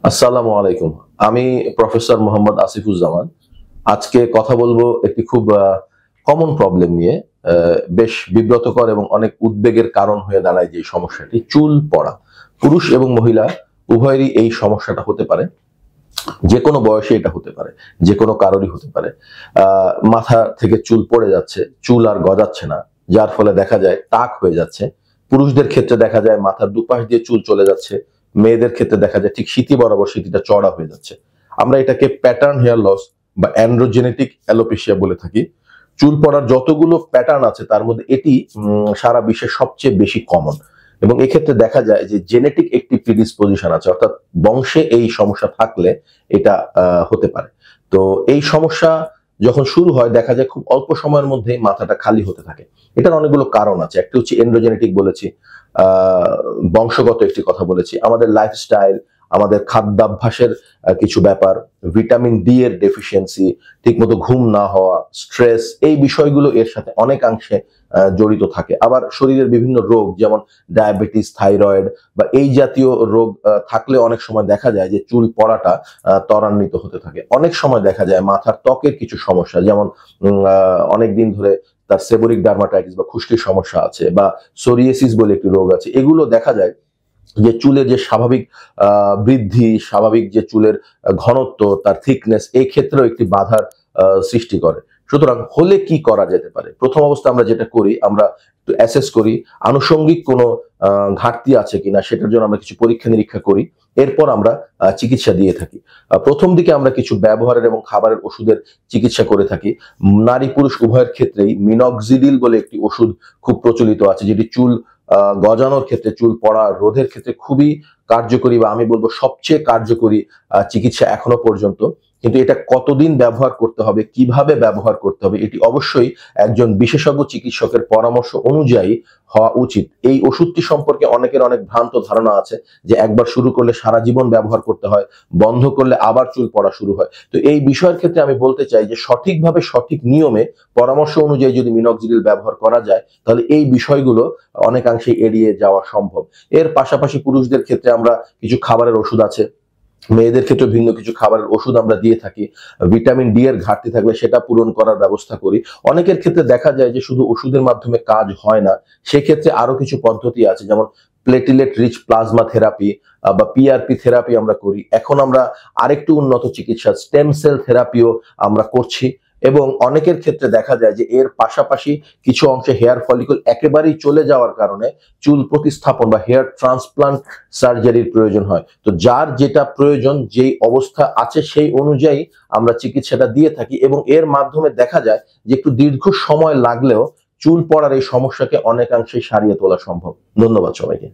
আসসালামু আলাইকুম। আমি প্রফেসর মোহাম্মদ আসিফুজ্জামান। আজকে কথা বলবো একটি খুব কমন প্রবলেম নিয়ে। বেশ বিব্রতকর এবং অনেক উদ্বেগের কারণ হয়ে দাঁড়ায় যে সমস্যাটি চুল পড়া। পুরুষ এবং মহিলা উভয়েরই এই সমস্যাটা হতে পারে। যে কোনো বয়সে এটা হতে পারে, যে কোনো কারোরই হতে পারে। মাথা থেকে চুল পড়ে যাচ্ছে, চুল আর গজাচ্ছে না, যার ফলে দেখা যায় টাক হয়ে যাচ্ছে। পুরুষদের ক্ষেত্রে দেখা যায় মাথার দুপাশ দিয়ে চুল চলে যাচ্ছে, মেয়েদের ক্ষেত্রে দেখা যায় ঠিক সিঁথি বরাবর সিঁথিটা চড়া হয়ে যাচ্ছে। আমরা এটাকে প্যাটার্ন হেয়ার লস বা অ্যান্ড্রোজেনেটিক অ্যালোপেশিয়া বলে থাকি। চুল পড়ার যতগুলো প্যাটার্ন আছে তার মধ্যে এটি সারা বিশ্বে সবচেয়ে বেশি কমন। এবং এক্ষেত্রে দেখা যায় যে জেনেটিক একটি প্রিডিসপোজিশন আছে, অর্থাৎ বংশে এই সমস্যা থাকলে এটা হতে পারে। তো এই সমস্যা যখন শুরু হয় দেখা যায় খুব অল্প সময়ের মধ্যেই মাথাটা খালি হতে থাকে। এটার অনেকগুলো কারণ আছে। একটি হচ্ছে এন্ড্রোজেনেটিক বলেছি, বংশগত একটি কথা বলেছি, আমাদের লাইফস্টাইল, আমাদের খাদ্যাভ্যাসের কিছু ব্যাপার, ভিটামিন ডি এর ডেফিসিয়েন্সি, ঠিকমতো ঘুম না হওয়া, স্ট্রেস, এই বিষয়গুলো এর সাথে অনেকাংশে জড়িত থাকে। আবার শরীরের বিভিন্ন রোগ যেমন ডায়াবেটিস, থাইরয়েড বা এই জাতীয় রোগ থাকলে অনেক সময় দেখা যায় যে চুল পড়াটা ত্বরান্বিত হতে থাকে। অনেক সময় দেখা যায় মাথার ত্বকের কিছু সমস্যা, যেমন অনেকদিন ধরে তার সেবোরিক ডার্মাটাইটিস বা খুশকির সমস্যা আছে, বা সোরিয়াসিস বলে একটি রোগ আছে। এগুলো দেখা যায় যে চুলের যে স্বাভাবিক বৃদ্ধি, স্বাভাবিক যে চুলের ঘনত্ব, তার থিকনেস, এই ক্ষেত্রেও একটি বাধার সৃষ্টি করে। সুতরাং হলে কি করা যেতে পারে? প্রথম অবস্থা আমরা যেটা করি, আমরা একটু অ্যাসেস করি আনুষঙ্গিক কোনো ঘাটতি আছে কিনা, সেটার জন্য আমরা কিছু পরীক্ষা নিরীক্ষা করি। এরপর আমরা চিকিৎসা দিয়ে থাকি। প্রথম দিকে আমরা কিছু ব্যবহারের এবং খাবারের ওষুধের চিকিৎসা করে থাকি। নারী পুরুষ উভয়ের ক্ষেত্রেই মিনক্সিডিল বলে একটি ওষুধ খুব প্রচলিত আছে, যেটি চুল গজানোর ক্ষেত্রে, চুল পড়া রোধের ক্ষেত্রে খুবই কার্যকরী, বা আমি বলবো সবচেয়ে কার্যকরী চিকিৎসা এখনো পর্যন্ত। কিন্তু এটা কতদিন ব্যবহার করতে হবে, কিভাবে ব্যবহার করতে হবে, এটি অবশ্যই একজন বিশেষজ্ঞ চিকিৎসকের পরামর্শ অনুযায়ী হওয়া উচিত। এই ওষুধটি সম্পর্কে অনেকের অনেক ভ্রান্ত ধারণা আছে যে একবার শুরু করলে সারা জীবন ব্যবহার করতে হয়, বন্ধ করলে আবার চুল পড়া শুরু হয়। তো এই বিষয়ের ক্ষেত্রে আমি বলতে চাই যে সঠিকভাবে সঠিক নিয়মে পরামর্শ অনুযায়ী যদি মিনক্সিডিল ব্যবহার করা যায় তাহলে এই বিষয়গুলো অনেকাংশে এড়িয়ে যাওয়া সম্ভব। এর পাশাপাশি পুরুষদের ক্ষেত্রে আমরা কিছু খাবারের ওষুধ আছে, মেয়েদের ক্ষেত্রে ভিন্ন কিছু খাবারের ওষুধ আমরা দিয়ে থাকি। ভিটামিন ডি এর ঘাটতি থাকলে সেটা পূরণ করার ব্যবস্থা করি। অনেকের ক্ষেত্রে দেখা যায় যে শুধু ওষুধের মাধ্যমে কাজ হয় না, সেক্ষেত্রে আরো কিছু পদ্ধতি আছে, যেমন প্লেটিলেট রিচ প্লাজমা থেরাপি বা পিআরপি থেরাপি আমরা করি। এখন আমরা আরেকটু উন্নত চিকিৎসা স্টেম সেল থেরাপিও আমরা করছি। এবং অনেকের ক্ষেত্রে দেখা যায় যে এর পাশাপাশি কিছু অংশে হেয়ার ফলিকল একেবারেই চলে যাওয়ার কারণে চুল প্রতিস্থাপন বা হেয়ার ট্রান্সপ্লান্ট সার্জারির প্রয়োজন হয়। তো যার যেটা প্রয়োজন, যেই অবস্থা আছে সেই অনুযায়ী আমরা চিকিৎসাটা দিয়ে থাকি, এবং এর মাধ্যমে দেখা যায় যে একটু দীর্ঘ সময় লাগলেও চুল পড়ার এই সমস্যাকে অনেকাংশেই সারিয়ে তোলা সম্ভব। ধন্যবাদ সবাইকে।